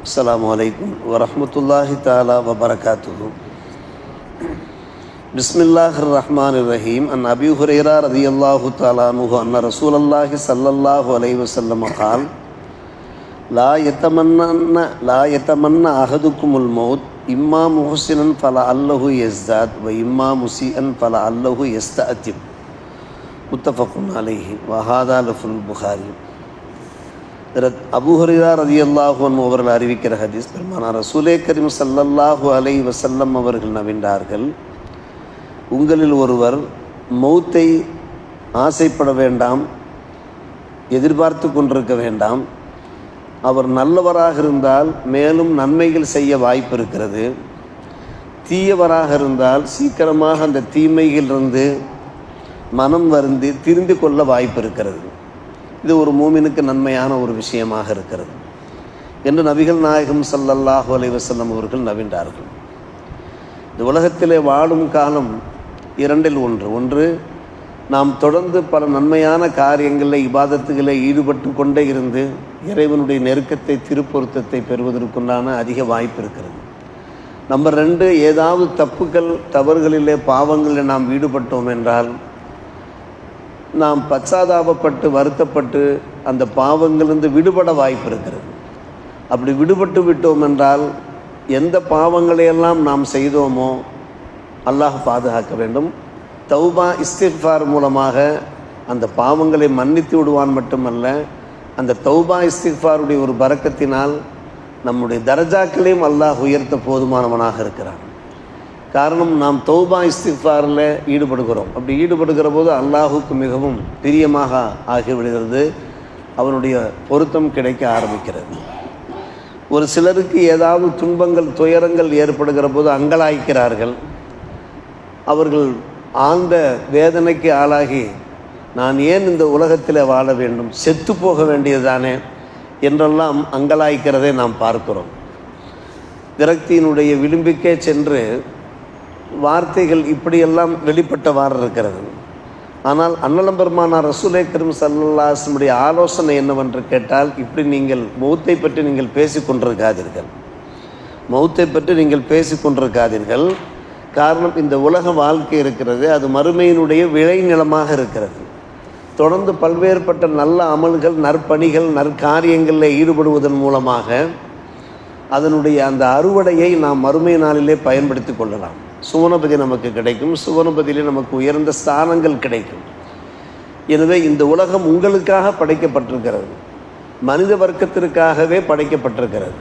அஸ்ஸலாமு அலைக்கும் வரஹ்மத்துல்லாஹி தஆலா வபரகாத்துஹு. பிஸ்மில்லாஹிர் ரஹ்மானிர் ரஹீம். அன் அபீ ஹுரைரா ரலியல்லாஹு தஆலா அன்ஹு அன்ன ரசூலல்லாஹி ஸல்லல்லாஹு அலைஹி வஸல்லம் قال லா யதமன்ன அஹதுக்குமுல் மௌத் இம்மா முஹ்சினன் ஃபலஅல்லஹு யஸ்தாத் வ இம்மா முஸீஅன் ஃபலஅல்லஹு யஸ்தஅதிப். முத்தஃபக்குன் அலைஹி வ ஹாதா லஃபுல் புகாரி. அபூ ஹுரைரா ரலியல்லாஹு அன்ஹு அவர்கள் அறிவிக்கிற ஹதீஸ், பெருமானார் ரசூலே கரீம் ஸல்லல்லாஹு அலைஹி வஸல்லம் அவர்கள் நவின்றார்கள், உங்களில் ஒருவர் மௌத்தை ஆசைப்பட வேண்டாம், எதிர்பார்த்து கொண்டிருக்க வேண்டாம். அவர் நல்லவராக இருந்தால் மேலும் நன்மைகள் செய்ய வாய்ப்பு இருக்கிறது. தீயவராக இருந்தால் சீக்கிரமாக அந்த தீமைகளிலிருந்து மனம் வருந்தி திரிந்து கொள்ள வாய்ப்பு இருக்கிறது. இது ஒரு மூமினுக்கு நன்மையான ஒரு விஷயமாக இருக்கிறது என்று நபிகள் நாயகம் ஸல்லல்லாஹு அலைஹி வஸல்லம் அவர்கள் நவின்றார்கள். இந்த உலகத்திலே வாழும் காலம் இரண்டில் ஒன்று நாம் தொடர்ந்து பல நன்மையான காரியங்களில் இபாதத்துகளில் ஈடுபட்டு கொண்டே இருந்து இறைவனுடைய நெருக்கத்தை திருப்பொருத்தத்தை பெறுவதற்குண்டான அதிக வாய்ப்பு இருக்கிறது. நம்பர் 2, ஏதாவது தவறுகளிலே பாவங்களில் நாம் ஈடுபட்டோம் என்றால் நாம் பச்சாதாபப்பட்டு வருத்தப்பட்டு அந்த பாவங்களிலிருந்து விடுபட வாய்ப்பு இருக்கிறது. அப்படி விடுபட்டு விட்டோம் என்றால் எந்த பாவங்களையெல்லாம் நாம் செய்தோமோ அல்லாஹ் பாதுகாக்க வேண்டும். தௌபா இஸ்திக்ஃபார் மூலமாக அந்த பாவங்களை மன்னித்து விடுவான். மட்டுமல்ல, அந்த தௌபா இஸ்திக்ஃபாருடைய ஒரு பரக்கத்தினால் நம்முடைய தரஜாக்களையும் அல்லாஹ் உயர்த்த போதுமானவனாக இருக்கிறான். காரணம், நாம் தௌபா இஸ்திக்ஃபாரில் ஈடுபடுகிறோம். அப்படி ஈடுபடுகிற போது அல்லாஹுக்கு மிகவும் பிரியமாக ஆகிவிடுகிறது, அவனுடைய பொருத்தம் கிடைக்க ஆரம்பிக்கிறது. ஒரு சிலருக்கு ஏதாவது துன்பங்கள் துயரங்கள் ஏற்படுகிற போது அங்கலாய்க்கிறார்கள். அவர்கள் ஆழ்ந்த வேதனைக்கு ஆளாகி, நான் ஏன் இந்த உலகத்தில் வாழ வேண்டும், செத்து போக வேண்டியதுதானே என்றெல்லாம் அங்கலாய்க்கிறதை நாம் பார்க்கிறோம். விரக்தியினுடைய விளிம்புக்கே சென்று வார்த்தைகள் இப்படியெல்லாம் வெளிப்பட்டவாறு இருக்கிறது. ஆனால் அன்னலம் பெருமானார் ரசூலே கரீம் ஸல்லல்லாஹு அலைஹி வஸல்லம் ஆலோசனை என்னவென்று கேட்டால், இப்படி நீங்கள் மௌத்தை பற்றி நீங்கள் பேசிக்கொண்டிருக்காதீர்கள், மௌத்தை பற்றி நீங்கள் பேசிக்கொண்டிருக்காதீர்கள். காரணம், இந்த உலக வாழ்க்கை இருக்கிறது, அது மறுமையினுடைய விளைநிலமாக இருக்கிறது. தொடர்ந்து பல்வேறுபட்ட நல்ல அமல்கள், நற்பணிகள், நற்காரியங்களில் ஈடுபடுவதன் மூலமாக அதனுடைய அந்த அறுவடையை நாம் மறுமை நாளிலே பயன்படுத்தி கொள்ளலாம். சுவனபதி நமக்கு கிடைக்கும், சுவனபதியிலே நமக்கு உயர்ந்த ஸ்தானங்கள் கிடைக்கும். எனவே இந்த உலகம் உங்களுக்காக படைக்கப்பட்டிருக்கிறது, மனித வர்க்கத்திற்காகவே படைக்கப்பட்டிருக்கிறது.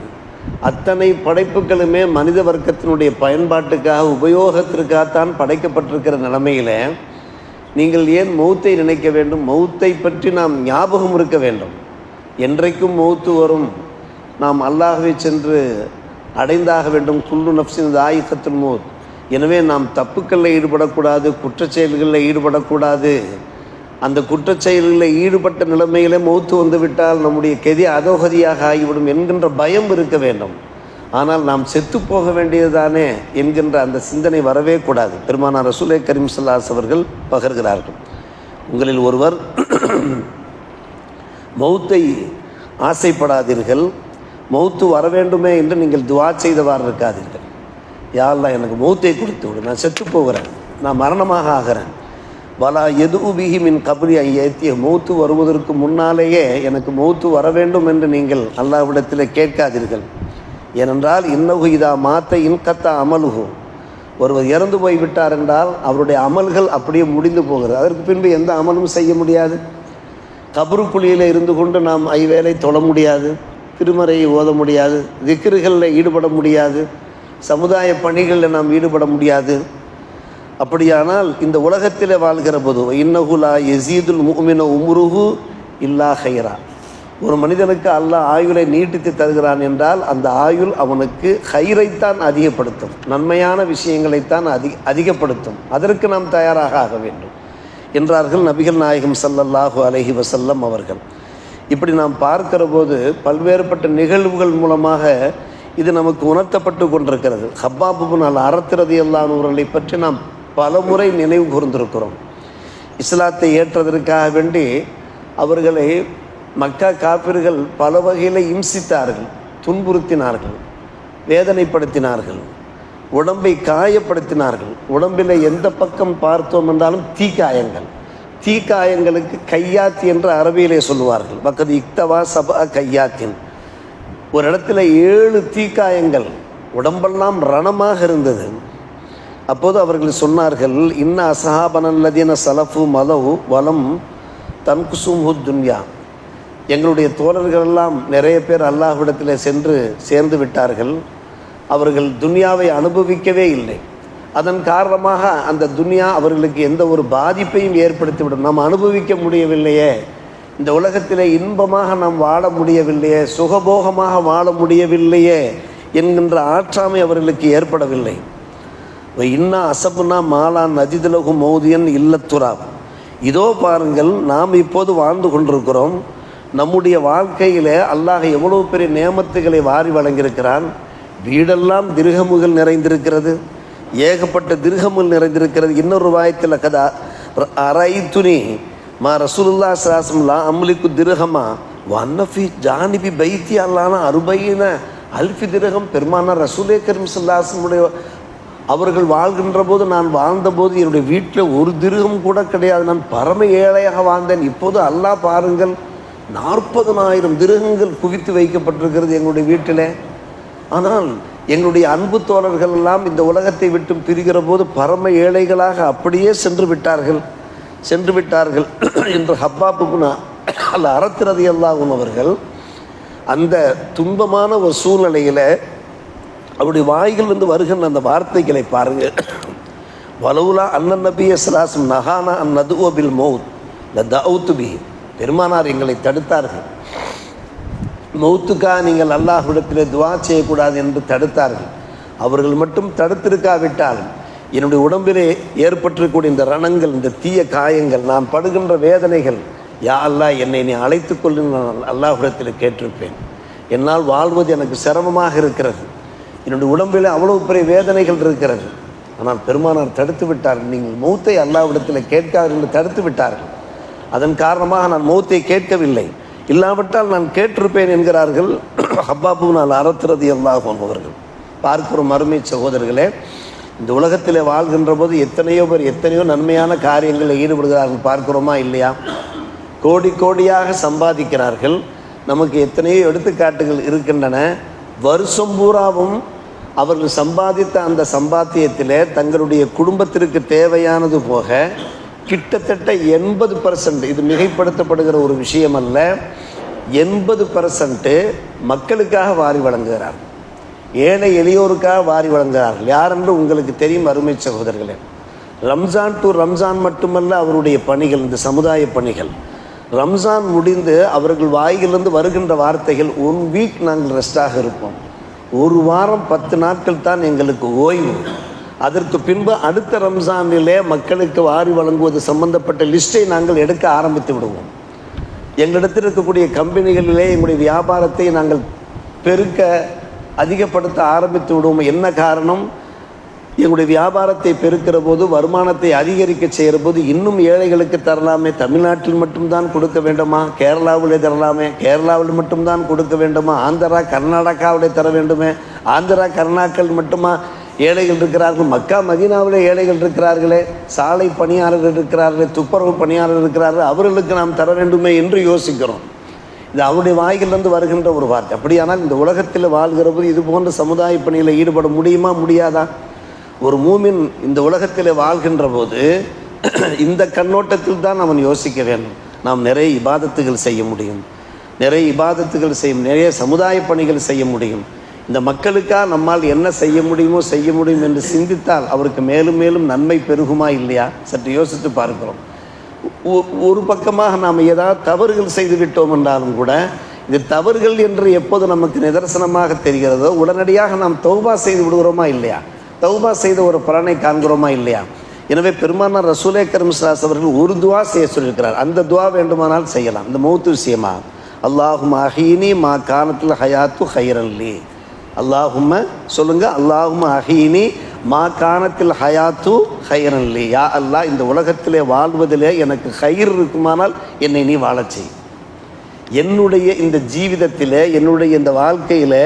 அத்தனை படைப்புகளுமே மனித வர்க்கத்தினுடைய பயன்பாட்டுக்காக, உபயோகத்திற்காகத்தான் படைக்கப்பட்டிருக்கிற நிலைமையில் நீங்கள் ஏன் மௌத்தை நினைக்க வேண்டும்? மௌத்தை பற்றி நாம் ஞாபகம் இருக்க வேண்டும். என்றைக்கும் மௌத்து வரும், நாம் அல்லாஹ்வை சென்று அடைந்தாக வேண்டும். குல்லு நஃப்ஸின் தாயிகத்துல் மௌத். எனவே நாம் தப்புக்களில் ஈடுபடக்கூடாது, குற்றச்செயல்களில் ஈடுபடக்கூடாது. அந்த குற்றச்செயல்களில் ஈடுபட்ட நிலைமையிலே மௌத்து வந்துவிட்டால் நம்முடைய கெதி அதோகதியாக ஆகிவிடும் என்கின்ற பயம் இருக்க வேண்டும். ஆனால் நாம் செத்து போக வேண்டியதுதானே என்கின்ற அந்த சிந்தனை வரவே கூடாது. பெருமானார் ரசூலே கரீம் ஸல்லல்லாஹு அலைஹி வஸல்லம் அவர்கள் பகர்கிறார்கள், உங்களில் ஒருவர் மௌத்தை ஆசைப்படாதீர்கள், மௌத்து வர வேண்டுமே என்று நீங்கள் துஆ செய்தவாறு இருக்காதீர்கள். யா அல்லாஹ், எனக்கு மௌத்தை கொடுத்து விடு, நான் செத்து போகிறேன், நான் மரணமாக ஆகிறேன். வலா எது பிஹி மின் கபரி ஐயத்திய, மௌத்து வருவதற்கு முன்னாலேயே எனக்கு மௌத்து வர வேண்டும் என்று நீங்கள் அல்லாஹ்விடத்தில் கேட்காதீர்கள். ஏனென்றால் இன்னஹு இதா மாத்த இன்கத்தா அமலுஹு, ஒருவர் இறந்து போய்விட்டார் என்றால் அவருடைய அமல்கள் அப்படியே முடிந்து போகிறது. அதற்கு பின்பு எந்த அமலும் செய்ய முடியாது. கபருக்குழியில் இருந்து கொண்டு நாம் ஐவேளை தொழ முடியாது, திருமறையை ஓத முடியாது, திக்ருகளில் ஈடுபட முடியாது, சமுதாய பணிகளில் நாம் ஈடுபட முடியாது. அப்படியானால் இந்த உலகத்தில் வாழ்கிற போது இன்னஹு லா யஸீதுல் முஃமின உம்ருஹு இல்லா ஹைரா, ஒரு மனிதனுக்கு அல்லாஹ் ஆயுளை நீட்டித்து தருகிறான் என்றால் அந்த ஆயுள் அவனுக்கு ஹைரைத்தான் அதிகப்படுத்தும், நன்மையான விஷயங்களைத்தான் அதிகப்படுத்தும். அதற்கு நாம் தயாராக ஆக வேண்டும் என்றார்கள் நபிகள் நாயகம் ஸல்லல்லாஹு அலைஹி வஸல்லம் அவர்கள். இப்படி நாம் பார்க்கிற போது பல்வேறுபட்ட நிகழ்வுகள் மூலமாக இது நமக்கு உணர்த்தப்பட்டு கொண்டிருக்கிறது. ஹப்பாப் இப்னு அல்-அரத் ரலியல்லாஹு அன்ஹு அவர்களை பற்றி நாம் பல முறை நினைவு கூர்ந்திருக்கிறோம். இஸ்லாத்தை ஏற்றதற்காக வேண்டி அவர்களை மக்கா காபிர்கள் பல வகையில் இம்சித்தார்கள். துன்புறுத்தினார்கள், வேதனைப்படுத்தினார்கள், உடம்பை காயப்படுத்தினார்கள். உடம்பில் எந்த பக்கம் பார்த்தோம் என்றாலும் தீக்காயங்கள். தீக்காயங்களுக்கு கையாத்தி என்று அரபியிலே சொல்லுவார்கள். பக்கத்து இக்தவா சபா கையாத்தின். ஒரு இடத்துல 7 தீக்காயங்கள், உடம்பெல்லாம் ரணமாக இருந்தது. அப்போது அவர்கள் சொன்னார்கள், இன்ன அசஹாபனல்லதீன சலஃபு மலவு வலம் தன்குசும் துன்யா. எங்களுடைய தோழர்களெல்லாம் நிறைய பேர் அல்லாஹ்விடத்தில் சென்று சேர்ந்து விட்டார்கள். அவர்கள் துன்யாவை அனுபவிக்கவே இல்லை. அதன் காரணமாக அந்த துன்யா அவர்களுக்கு எந்த ஒரு பாதிப்பையும் ஏற்படுத்திவிடும். நாம் அனுபவிக்க முடியவில்லையே, இந்த உலகத்திலே இன்பமாக நாம் வாழ முடியவில்லையே, சுகபோகமாக வாழ முடியவில்லையே என்கின்ற ஆற்றாமை அவர்களுக்கு ஏற்படவில்லை. இன்னா அசப்புனா மாலான் நஜிதுலகு மௌதியன் இல்லத்துராப். இதோ பாருங்கள், நாம் இப்போது வாழ்ந்து கொண்டிருக்கிறோம். நம்முடைய வாழ்க்கையில் அல்லாஹ் எவ்வளவு பெரிய நேமத்துகளை வாரி வழங்கியிருக்கிறான். வீடெல்லாம் திர்ஹமுகள் நிறைந்திருக்கிறது, ஏகப்பட்ட திர்ஹமுல் நிறைந்திருக்கிறது. இன்னொரு வாயத்தில் கதா அரைத்துனி மா ரசூலுல்லாஹி ஸல்லல்லாஹு அலைஹி வஸல்லம் அம்லிக்கு திர்ஹமா வன்னஃபி ஜானிபி பைத்தி அல்லான அருபையின அல்ஃபி திர்ஹம். பெருமானார் ரசூலே கரீம் ஸல்லல்லாஹு அலைஹி வஸல்லம் அவர்கள் வாழ்கின்ற போது, நான் வாழ்ந்தபோது என்னுடைய வீட்டில் ஒரு திர்ஹம் கூட கிடையாது. நான் பரம ஏழையாக வாழ்ந்தேன். இப்போது அல்லாஹ் பாருங்கள், 40,000 திர்ஹங்கள் குவித்து வைக்கப்பட்டிருக்கிறது எங்களுடைய வீட்டில். ஆனால் எங்களுடைய அன்பு தோழர்கள் எல்லாம் இந்த உலகத்தை விட்டு பிரிகிற போது பரம ஏழைகளாக அப்படியே சென்று விட்டார்கள் என்று ஹப்பாபுனா அல்ல அறத்திரதி அல்லாஹ் அவர்கள் அந்த துன்பமான ஒரு சூழ்நிலையில் அவருடைய வாய்களிலிருந்து வருகின்ற அந்த வார்த்தைகளை பாருங்கள். வலவுலா அண்ணன் நபிய ஸல்லல்லாஹு நஹானா அன் நதுவ பில் மௌத் லதஅவுது பிஹி. பெருமானார் எங்களை தடுத்தார்கள். மௌத்துக்காக நீங்கள் அல்லாஹ்விடத்தில் துவா செய்யக்கூடாது என்று தடுத்தார்கள். அவர்கள் மட்டும் தடுத்திருக்காவிட்டால் என்னுடைய உடம்பிலே ஏற்பட்டிருக்கக்கூடிய இந்த ரணங்கள், இந்த தீய காயங்கள், நான் படுகின்ற வேதனைகள், யா அல்லாஹ் என்னை நீ அழைத்து கொண்டு நான் அல்லாஹ்விடத்தில் கேட்டிருப்பேன். என்னால் வாழ்வது எனக்கு சிரமமாக இருக்கிறது. என்னுடைய உடம்பில் அவ்வளவு பெரிய வேதனைகள் இருக்கிறது. ஆனால் பெருமானார் தடுத்து விட்டார்கள். நீங்கள் மௌத்தை அல்லாஹ்விடத்தில் கேட்காது என்று தடுத்து விட்டார்கள். அதன் காரணமாக நான் மௌத்தை கேட்கவில்லை. இல்லாவிட்டால் நான் கேட்டிருப்பேன் என்கிறார்கள் ஹப்பாபு நான் அறத்திரதி அல்லாஹ் அவர்கள். பார்க்கிறோம் அருமை சகோதரர்களே, இந்த உலகத்தில் வாழ்கின்ற போது எத்தனையோ பேர் எத்தனையோ நன்மையான காரியங்களில் ஈடுபடுகிறார்கள். பார்க்கிறோமா இல்லையா? கோடி கோடியாக சம்பாதிக்கிறார்கள். நமக்கு எத்தனையோ எடுத்துக்காட்டுகள் இருக்கின்றன. வருஷம் பூராவும் அவர்கள் சம்பாதித்த அந்த சம்பாத்தியத்தில் தங்களுடைய குடும்பத்திற்கு தேவையானது போக கிட்டத்தட்ட 80%, இது மிகைப்படுத்தப்படுகிற ஒரு விஷயம் அல்ல, 80% மக்களுக்காக வாரி வழங்குகிறார். ஏழை எளியோருக்காக வாரி வழங்குகிறார்கள். யார் என்று உங்களுக்கு தெரியும் அருமை சகோதரர்களே. ரம்ஜான் டு ரம்ஜான் மட்டுமல்ல அவருடைய பணிகள், இந்த சமுதாய பணிகள். ரம்ஜான் முடிந்து அவர்கள் வாயிலிருந்து வருகின்ற வார்த்தைகள், 1 வீக் நாங்கள் ரெஸ்டாக இருப்போம், 1 வாரம் 10 நாட்கள் தான் எங்களுக்கு ஓய்வு, அதற்கு பின்பு அடுத்த ரம்ஜானிலே மக்களுக்கு வாரி வழங்குவது சம்பந்தப்பட்ட லிஸ்ட்டை நாங்கள் எடுக்க ஆரம்பித்து விடுவோம். எங்களிடத்தில் இருக்கக்கூடிய கம்பெனிகளிலே எங்களுடைய வியாபாரத்தை நாங்கள் பெருக்க அதிகப்படுத்த ஆரம்பித்து விடுவோம். என்ன காரணம்? எங்களுடைய வியாபாரத்தை பெருக்கிற போது, வருமானத்தை அதிகரிக்க செய்கிற போது இன்னும் ஏழைகளுக்கு தரலாமே, தமிழ்நாட்டில் மட்டும்தான் கொடுக்க வேண்டுமா, கேரளாவிலே தரலாமே, கேரளாவில் மட்டும்தான் கொடுக்க வேண்டுமா, ஆந்திரா கர்நாடகாவிலே தர வேண்டுமே, ஆந்திரா கர்நாடகாவில் மட்டுமா ஏழைகள் இருக்கிறார்கள், மக்கா மதீனாவிலே ஏழைகள் இருக்கிறார்களே, சாலை பணியாளர்கள் இருக்கிறார்களே, துப்புரவு பணியாளர்கள் இருக்கிறார்கள், அவர்களுக்கு நாம் தர வேண்டுமே என்று யோசிக்கிறோம். இது அவருடைய வாய்களிலிருந்து வருகின்ற ஒரு வார்த்தை. அப்படியானால் இந்த உலகத்தில் வாழ்கிற போது இது போன்ற சமுதாய பணியில் ஈடுபட முடியுமா, முடியாதா? ஒரு மூமின் இந்த உலகத்தில் வாழ்கின்ற போது இந்த கண்ணோட்டத்தில் தான் அவன் யோசிக்க வேண்டும். நாம் நிறைய இபாதத்துகள் செய்ய முடியும், நிறைய சமுதாய பணிகள் செய்ய முடியும். இந்த மக்களுக்காக நம்மால் என்ன செய்ய முடியும் என்று சிந்தித்தால் அவருக்கு மேலும் மேலும் நன்மை பெருகுமா இல்லையா? சற்று யோசித்து பார்க்கிறோம். ஒரு பக்கமாக நாம் ஏதாவது தவறுகள் செய்து விட்டோம் என்றாலும் கூட, இது தவறுகள் என்று எப்போது நமக்கு நிதர்சனமாக தெரிகிறதோ உடனடியாக நாம் தௌபா செய்து விடுகிறோமா இல்லையா? தௌபா செய்த ஒரு பலனை காண்கிறோமா இல்லையா? எனவே பெருமானார் ரசூலே கரீம் ஸல்லல்லாஹு அவர்கள் ஒரு துவா செய்ய சொல்லியிருக்கிறார். அந்த துவா வேண்டுமானால் செய்யலாம். இந்த மௌத்து விஷயமா, அல்லாஹும்ம அஹீனி மா கானத்தில் ஹயாத்து ஹைரன் லி. அல்லாஹும்ம சொல்லுங்க, அல்லாஹும்ம அஹீனி மா கானத்தில் ஹயாத்து ஹைரன் லி. யா அல்லாஹ், இந்த உலகத்திலே வாழ்வதிலே எனக்கு ஹைர் இருக்குமானால் என்னை நீ வாழச் செய். என்னுடைய இந்த ஜீவிதத்தில், என்னுடைய இந்த வாழ்க்கையில்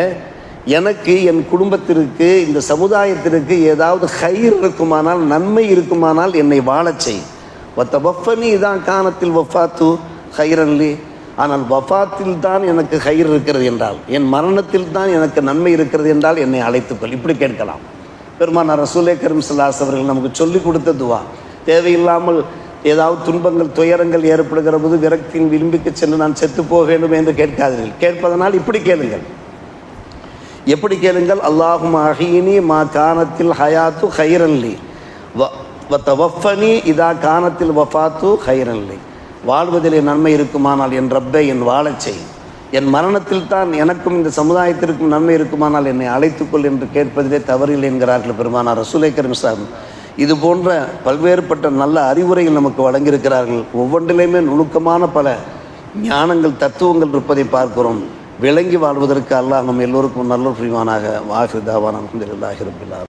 எனக்கு, என் குடும்பத்திற்கு, இந்த சமுதாயத்திற்கு ஏதாவது ஹைர் இருக்குமானால், நன்மை இருக்குமானால் என்னை வாழச் செய். வஃபனி இதான் கானத்தில் வஃபாத்து ஹைரன்லி. ஆனால் வஃபாத்தில் தான் எனக்கு ஹைர் இருக்கிறது என்றால், என் மரணத்தில் தான் எனக்கு நன்மை இருக்கிறது என்றால் என்னை அழைத்துக்கொள். இப்படி கேட்கலாம். பெருமானார் ரசூலே கரீம் ஸல்லல்லாஹு அலைஹி அவர்கள் நமக்கு சொல்லிக் கொடுத்த துவா. தேவையில்லாமல் ஏதாவது துன்பங்கள், துயரங்கள் ஏற்படுகிற போது விரக்தியின் விளிம்புக்கு சென்று நான் செத்து போக வேண்டும் என்று கேட்காதீர்கள். கேட்பதனால் இப்படி கேளுங்கள். எப்படி கேளுங்கள்? அல்லாஹும்ம அஹீனி மா கானத்தில் ஹயாத்து ஹைரன்லி வஃபனி இதா கானத்தில் வஃபாத்து ஹைரன்லி. வாழ்வதிலே நன்மை இருக்குமானால் என் ரப்பை என் வாழச் செய். என் மரணத்தில் தான் எனக்கும் இந்த சமுதாயத்திற்கும் நன்மை இருக்குமானால் என்னை அழைத்துக்கொள் என்று கேட்பதிலே தவறில்லை என்கிறார்கள் பெருமானார் ரசூலே கரீம் ஸல்லல்லாஹு. இது போன்ற பல்வேறுபட்ட நல்ல அறிவுரைகள் நமக்கு வழங்கியிருக்கிறார்கள். ஒவ்வொன்றிலையுமே நுணுக்கமான பல ஞானங்கள், தத்துவங்கள் இருப்பதை பார்க்கிறோம். விளங்கி வாழ்வதற்கு அல்லாஹ் நம்ம எல்லோருக்கும் நல்ல புரிவானாக. வாஹிர் தாவானா அல்ஹம்துலில்லாஹி ரப்பில் ஆலமீன்.